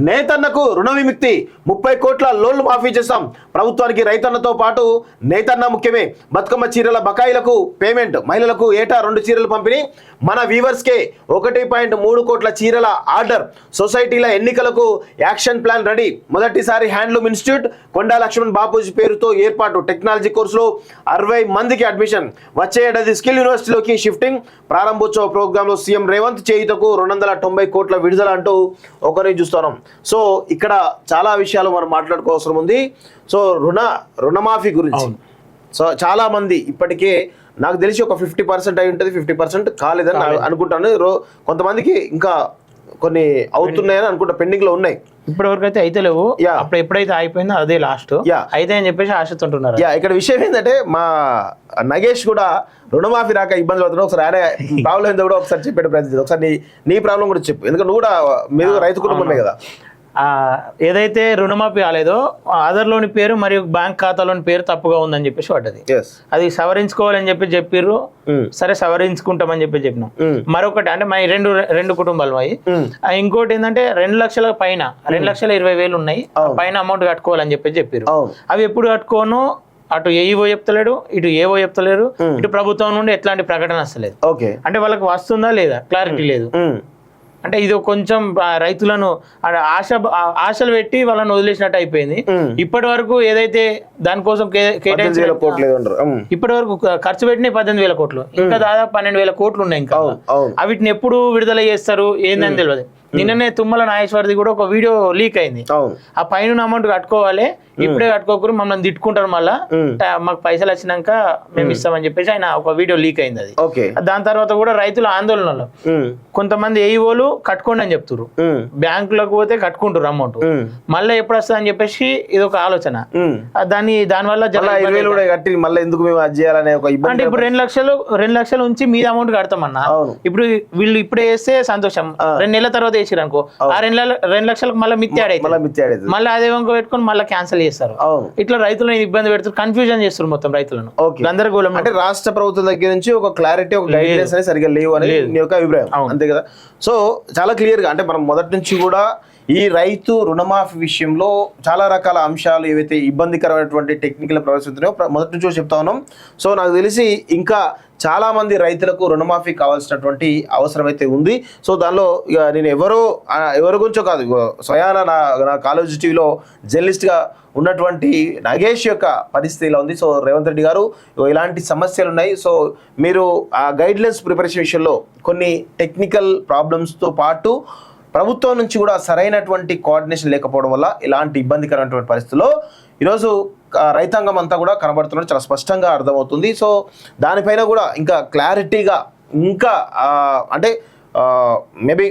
నేతన్నకు రుణ విముక్తి 30 కోట్ల లోన్లు మాఫీ చేస్తాం. ప్రభుత్వానికి రైతన్నతో పాటు నేతన్న ముఖ్యమే. బతుకమ్మ చీరల బకాయిలకు పేమెంట్, మహిళలకు ఏటా 2 చీరలు పంపిణీ. మన వీవర్స్కే 1.3 కోట్ల చీరల ఆర్డర్. సొసైటీల ఎన్నికలకు యాక్షన్ ప్లాన్ రెడీ. మొదటిసారి హ్యాండ్లూమ్ ఇన్స్టిట్యూట్ కొండా లక్ష్మణ్ బాపూజీ పేరుతో ఏర్పాటు. టెక్నాలజీ కోర్సులో 60 మందికి అడ్మిషన్. వచ్చే ఏడాది స్కిల్ యూనివర్సిటీలోకి షిఫ్టింగ్. ప్రారంభోత్సవ ప్రోగ్రాంలో సీఎం రేవంత్ చేయుతకు 290 కోట్ల విడుదల అంటూ ఒకరిని చూస్తున్నాం. సో ఇక్కడ చాలా విషయాలు మనం మాట్లాడుకోవాల్సి ఉంది. సో రుణమాఫీ గురించి సో చాలా మంది ఇప్పటికే నాకు తెలిసి ఒక 50% అయి ఉంటుంది, 50% కాలేదని అనుకుంటాను. కొంతమందికి ఇంకా కొన్ని అవుతున్నాయని అనుకుంటా, పెండింగ్ లో ఉన్నాయి. ఇప్పటి వరకు అయితే అయితే లేవు. అప్పుడు ఎప్పుడైతే అయిపోయిందో అదే లాస్ట్ అయితే అని చెప్పేసి ఆశతుంటున్నారు. ఇక్కడ విషయం ఏంటంటే మా నగేష్ కూడా రుణమాఫీ రాక ఇబ్బంది పడుతున్నావు. ఒకసారి ఆయన ప్రాబ్లం ఏందో కూడా ఒకసారి చెప్పే ప్రయత్నం. ఒకసారి నీ ప్రాబ్లం కూడా చెప్పు, ఎందుకంటే నువ్వు కూడా మీరు రైతు కుటుంబమే కదా. ఏదైతే రుణమాఫీ కాలేదో ఆధార్లోని పేరు మరియు బ్యాంక్ ఖాతాలోని పేరు తప్పుగా ఉందని చెప్పేసి పడ్డది. అది సవరించుకోవాలని చెప్పిర్రు. సరే సవరించుకుంటామని చెప్పినాం. మరొకటి అంటే మా రెండు కుటుంబాలు అవి. ఇంకోటి ఏంటంటే 2 లక్షల పైన 2,20,000 ఉన్నాయి, పైన అమౌంట్ కట్టుకోవాలని చెప్పారు. అవి ఎప్పుడు కట్టుకోను అటు ఏవో చెప్తలేడు, ఇటు ఏవో చెప్తలేరు, ఇటు ప్రభుత్వం నుండి ఎట్లాంటి ప్రకటన వస్తలేదు. అంటే వాళ్ళకి వస్తుందా లేదా క్లారిటీ లేదు. అంటే ఇది కొంచెం రైతులను ఆశలు పెట్టి వాళ్ళని వదిలేసినట్టు అయిపోయింది. ఇప్పటి వరకు ఏదైతే దానికోసం ఇప్పటి వరకు ఖర్చు పెట్టిన 18,000 కోట్లు, ఇంకా దాదాపు 12,000 కోట్లు ఉన్నాయి. ఇంకా వీటిని ఎప్పుడు విడుదల చేస్తారు ఏందని తెలియదు. నిన్ననే తుమ్మల నాగేశ్వరది కూడా ఒక వీడియో లీక్ అయింది. ఆ పైన అమౌంట్ కట్టుకోవాలి, ఇప్పుడే కట్టుకోకూరు మమ్మల్ని తిట్టుకుంటారు, మళ్ళా మాకు పైసలు వచ్చినాక మేము ఇస్తామని చెప్పేసి ఆయన ఒక వీడియో లీక్ అయింది. అది దాని తర్వాత కూడా రైతుల ఆందోళనలో కొంతమంది ఏఈఓలు కట్టుకోండి అని చెప్తారు, బ్యాంకులకు పోతే కట్టుకుంటారు అమౌంట్, మళ్ళీ ఎప్పుడు వస్తుంది అని చెప్పేసి ఇది ఒక ఆలోచన. దానివల్ల అంటే ఇప్పుడు 2 లక్షలు ఉంచి మీద అమౌంట్ కడతామన్నా. ఇప్పుడు వీళ్ళు ఇప్పుడే వేస్తే సంతోషం, 2 నెలల తర్వాత వేసారు అనుకో, ఆ 2 లక్షలకు మళ్ళీ మిత్యాడు, మళ్ళీ అదే వంక పెట్టుకుని మళ్ళీ క్యాన్సిల్ చేస్తారు. ఇట్లా రైతులను ఇబ్బంది పెడుతారు, కన్ఫ్యూజన్ చేస్తారు మొత్తం రైతులను, గందరగోళం. అంటే రాష్ట్ర ప్రభుత్వం దగ్గర నుంచి ఒక క్లారిటీ, ఒక గైడ్లైన్స్ అనేది సరిగ్గా లేవు అనేది నీ యొక్క అభిప్రాయం, అంతే కదా? సో చాలా క్లియర్ గా అంటే మనం మొదటి నుంచి కూడా ఈ రైతు రుణమాఫీ విషయంలో చాలా రకాల అంశాలు ఏవైతే ఇబ్బందికరమైనటువంటి టెక్నికల్ ప్రవేశిస్తున్నాయో మొదటి నుంచి చెప్తా ఉన్నాం. సో నాకు తెలిసి ఇంకా చాలా మంది రైతులకు రుణమాఫీ కావాల్సినటువంటి అవసరం అయితే ఉంది. సో దానిలో నేను ఎవరి గురించో కాదు, స్వయాన నా కాలేజ్ టీవీలో జర్నలిస్ట్గా ఉన్నటువంటి నగేష్ యొక్క పరిస్థితి ఇలా ఉంది. సో రేవంత్ రెడ్డి గారు ఇలాంటి సమస్యలు ఉన్నాయి. సో మీరు ఆ గైడ్లైన్స్ ప్రిపరేషన్ విషయంలో కొన్ని టెక్నికల్ ప్రాబ్లమ్స్తో పాటు ప్రభుత్వం నుంచి కూడా సరైనటువంటి కోఆర్డినేషన్ లేకపోవడం వల్ల ఇలాంటి ఇబ్బందికరమైనటువంటి పరిస్థితుల్లో ఈరోజు రైతాంగం అంతా కూడా కనబడుతున్నట్టు చాలా స్పష్టంగా అర్థమవుతుంది. సో దానిపైన కూడా ఇంకా క్లారిటీగా ఇంకా అంటే మేబీ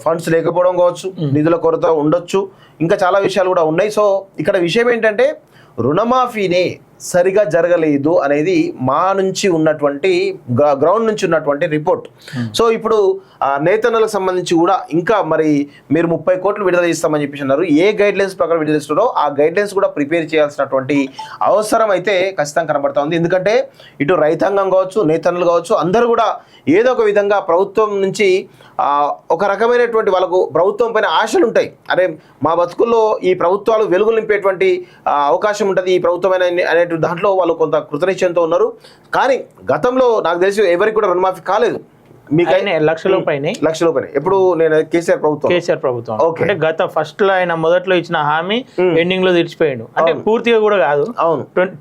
ఫండ్స్ లేకపోవడం కావచ్చు, నిధుల కొరత ఉండొచ్చు, ఇంకా చాలా విషయాలు కూడా ఉన్నాయి. సో ఇక్కడ విషయం ఏంటంటే రుణమాఫీనే సరిగా జరగలేదు అనేది మా నుంచి ఉన్నటువంటి గ్రౌండ్ నుంచి ఉన్నటువంటి రిపోర్ట్. సో ఇప్పుడు నేతన్నలకు సంబంధించి కూడా ఇంకా మరి మీరు 30 కోట్లు విడుదల చేస్తామని చెప్పేసి అన్నారు. ఏ గైడ్లైన్స్ ప్రకారం విడుదల చేస్తున్నారో ఆ గైడ్లైన్స్ కూడా ప్రిపేర్ చేయాల్సినటువంటి అవసరం అయితే ఖచ్చితంగా కనబడతా ఉంది. ఎందుకంటే ఇటు రైతాంగం కావచ్చు, నేతన్నలు కావచ్చు, అందరూ కూడా ఏదో ఒక విధంగా ప్రభుత్వం నుంచి ఒక రకమైనటువంటి వాళ్ళకు ప్రభుత్వం పైన ఆశలు ఉంటాయి. అరే మా బతుకుల్లో ఈ ప్రభుత్వాలు వెలుగులు నింపేటువంటి అవకాశం ఉంటుంది ఈ ప్రభుత్వం అనే దాంట్లో వాళ్ళు కొంత కృతనిశ్చయంతో ఉన్నారు. కానీ గతంలో నాకు తెలిసి ఎవరికి కూడా రుణమాఫీ కాలేదు. మీకు లక్షల పైన ఎప్పుడు నేను కేసీఆర్ ప్రభుత్వం అంటే గత ఫస్ట్ లో ఆయన మొదట్లో ఇచ్చిన హామీ ఎండింగ్ లో తీర్చిపోయాడు. అంటే పూర్తిగా కూడా కాదు,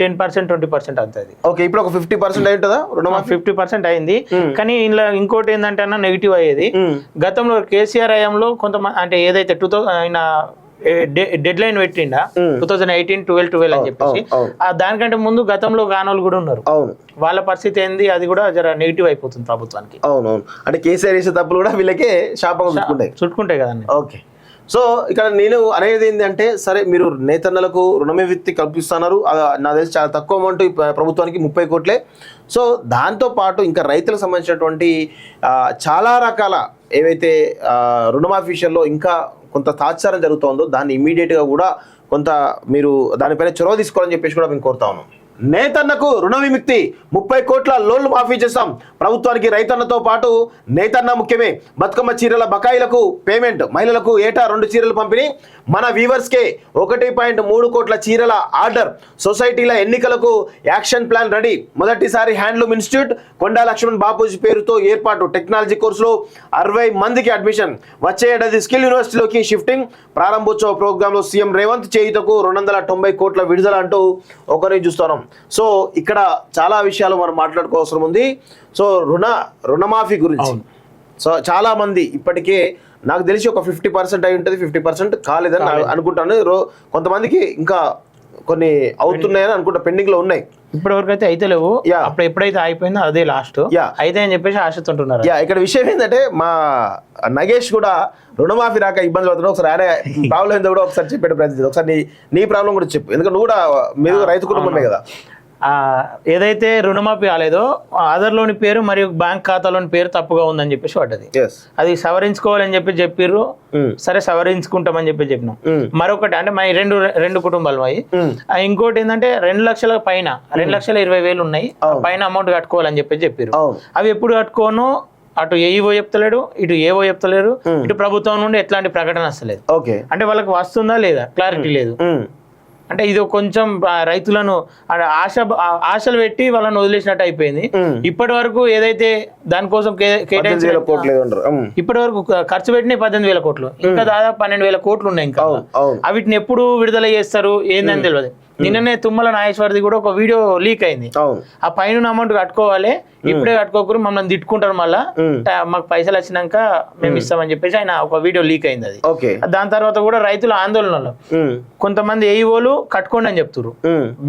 10% 20% అంతది. ఓకే, ఇప్పుడు ఒక 50% అయింటుందా రుణమాఫీ? 50% అయింది. కానీ ఇలా ఇంకోటి ఏంటంటే అన్న నెగిటివ్ అయ్యేది, గతంలో కేసీఆర్ హయాంలో కొంతమంది అంటే ఏదైతే ఆయన డెడ్ లైన్ పెట్టిండా 2018 12 అని చెప్పేసి, దానికంటే ముందు గతంలో గానోళ్ళు కూడా ఉన్నారు. వాళ్ళ పరిస్థితి ఏంది అది కూడా జర నెగిటివ్ అయిపోతుంది ప్రభుత్వానికి. అవునవును, అంటే కేసీఆర్ చేసే తప్పులు కూడా వీళ్ళకే శాపంగా చుట్టుకుంటాయి కదండి. ఓకే, సో ఇక్కడ నేను అనేది ఏంటంటే సరే మీరు నేతన్నలకు రుణవిముక్తి కల్పిస్తున్నారు, నా తెలిసి చాలా తక్కువ అమౌంట్ ప్రభుత్వానికి 30 కోట్లే. సో దాంతోపాటు ఇంకా రైతులకు సంబంధించినటువంటి చాలా రకాల ఏవైతే రుణమాఫీ విషయంలో ఇంకా కొంత తాత్సారం జరుగుతుందో దాన్ని ఇమీడియట్గా కూడా కొంత మీరు దానిపైన చొరవ తీసుకోవాలని చెప్పేసి కూడా మేము కోరుతా ఉన్నాం. నేతన్నకు రుణ విముక్తి 30 కోట్ల లోన్లు మాఫీ చేస్తాం. ప్రభుత్వానికి రైతన్నతో పాటు నేతన్న ముఖ్యమే. బతుకమ్మ చీరల బకాయిలకు పేమెంట్, మహిళలకు ఏటా 2 చీరలు పంపిణీ. మన వీవర్స్కే 1.3 కోట్ల చీరల ఆర్డర్. సొసైటీల ఎన్నికలకు యాక్షన్ ప్లాన్ రెడీ. మొదటిసారి హ్యాండ్లూమ్ ఇన్స్టిట్యూట్ కొండా లక్ష్మణ్ బాపూజీ పేరుతో ఏర్పాటు. టెక్నాలజీ కోర్సులో 60 మందికి అడ్మిషన్. వచ్చే ఏడాది స్కిల్ యూనివర్సిటీలోకి షిఫ్టింగ్. ప్రారంభోత్సవ ప్రోగ్రాంలో సీఎం రేవంత్ చేయుతకు 290 కోట్ల విడుదల అంటూ ఒకరిని చూస్తున్నాం. సో ఇక్కడ చాలా విషయాలు మనం మాట్లాడుకోవాల్సిన ఉంది. సో రుణమాఫీ గురించి సో చాలా మంది ఇప్పటికే నాకు తెలిసి ఒక 50% అయి ఉంటుంది, 50% కాలేదని అనుకుంటాను. కొంతమందికి ఇంకా కొన్ని అవుతున్నాయని అనుకుంటా, పెండింగ్ లో ఉన్నాయి. ఇప్పటి వరకు అయితే అయితే లేవు. అప్పుడు ఎప్పుడైతే అయిపోయిందో అదే లాస్ట్ అయితే అని చెప్పేసి ఆశతుంటున్నారు. ఇక్కడ విషయం ఏంటంటే మా నగేష్ కూడా రుణమాఫీ రాక ఇబ్బందులు పడుతున్నాడు. ఒకసారి ఆయన ప్రాబ్లం ఏందో కూడా ఒకసారి చెప్పే ప్రయత్నం. ఒకసారి నీ ప్రాబ్లం కూడా చెప్పు, ఎందుకంటే నువ్వు కూడా మీరు రైతు కుటుంబమే కదా. ఏదైతే రుణమాఫీ కాలేదో ఆధార్లోని పేరు మరియు బ్యాంక్ ఖాతాలోని పేరు తప్పుగా ఉందని చెప్పేసి పడ్డది. అది సవరించుకోవాలని చెప్పిర్రు. సరే సవరించుకుంటామని చెప్పినాం. మరొకటి అంటే మా రెండు కుటుంబాలు అవి. ఇంకోటి ఏంటంటే 2 లక్షల పైన 2,20,000 ఉన్నాయి, పైన అమౌంట్ కట్టుకోవాలని చెప్పిర్రు. అవి ఎప్పుడు కట్టుకోను, అటు ఏవో చెప్తలేడు, ఇటు ఏవో చెప్తలేరు, ఇటు ప్రభుత్వం నుండి ఎట్లాంటి ప్రకటన వస్తలేదు. అంటే వాళ్ళకి వస్తుందా లేదా క్లారిటీ లేదు. అంటే ఇది కొంచెం రైతులను ఆశలు పెట్టి వాళ్ళని వదిలేసినట్టు అయిపోయింది. ఇప్పటి వరకు ఏదైతే దానికోసం ఇప్పటి వరకు ఖర్చు పెట్టిన 18,000 కోట్లు, ఇంకా దాదాపు 12,000 కోట్లు ఉన్నాయి. ఇంకా వీటిని ఎప్పుడు విడుదల చేస్తారు ఏందని తెలియదు. నిన్ననే తుమ్మల నాగేశ్వరది కూడా ఒక వీడియో లీక్ అయింది. ఆ పైన అమౌంట్ కట్టుకోవాలి, ఇప్పుడే కట్టుకోకూరు మమ్మల్ని తిట్టుకుంటారు, మళ్ళా మాకు పైసలు వచ్చినాక మేము ఇస్తామని చెప్పేసి ఆయన ఒక వీడియో లీక్ అయింది. అది దాని తర్వాత కూడా రైతుల ఆందోళనలో కొంతమంది ఏఈఓలు కట్టుకోండి అని చెప్తారు,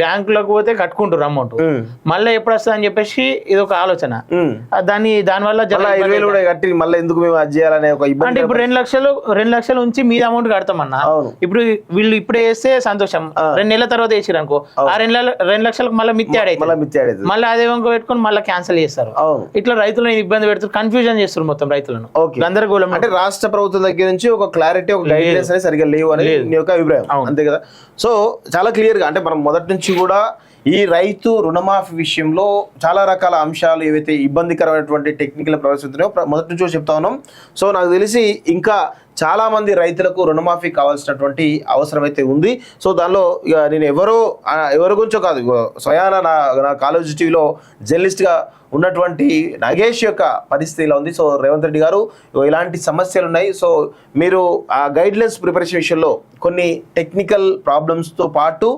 బ్యాంకులకు పోతే కట్టుకుంటారు అమౌంట్, మళ్ళీ ఎప్పుడు వస్తుంది అని చెప్పేసి ఇది ఒక ఆలోచన. దానివల్ల అంటే ఇప్పుడు 2 లక్షలు ఉంచి మీద అమౌంట్ కడతామన్నా. ఇప్పుడు వీళ్ళు ఇప్పుడే వేస్తే సంతోషం, 2 నెలల తర్వాత వేసారు అనుకో, ఆ 2 లక్షలకు మళ్ళీ మిత్యాడే మళ్ళీ అదే వంక పెట్టుకుని మళ్ళీ క్యాన్సిల్ చేస్తారు. ఇట్లా రైతులను ఇబ్బంది పెడుతారు, కన్ఫ్యూజన్ చేస్తారు మొత్తం రైతులను. గందరగోళం. అంటే రాష్ట్ర ప్రభుత్వం దగ్గర నుంచి ఒక క్లారిటీ, ఒక గైడ్లైన్స్ అనేది సరిగ్గా లేవు అని నీ యొక్క అభిప్రాయం, అంతే కదా? సో చాలా క్లియర్ గా, అంటే మనం మొదటి నుంచి కూడా ఈ రైతు రుణమాఫీ విషయంలో చాలా రకాల అంశాలు ఏవైతే ఇబ్బందికరమైనటువంటి టెక్నికల్ ప్రవేశిస్తున్నాయో మొదటి నుంచి కూడా చెప్తా ఉన్నాం. సో నాకు తెలిసి ఇంకా చాలా మంది రైతులకు రుణమాఫీ కావాల్సినటువంటి అవసరం అయితే ఉంది. సో దానిలో ఇక నేను ఎవరి గురించో కాదు, స్వయాన నా కాలేజ్ టీవీలో జర్నలిస్ట్గా ఉన్నటువంటి నగేష్ యొక్క పరిస్థితి ఇలా ఉంది. సో రేవంత్ రెడ్డి గారు ఇలాంటి సమస్యలు ఉన్నాయి. సో మీరు ఆ గైడ్లైన్స్ ప్రిపరేషన్ విషయంలో కొన్ని టెక్నికల్ ప్రాబ్లమ్స్తో పాటు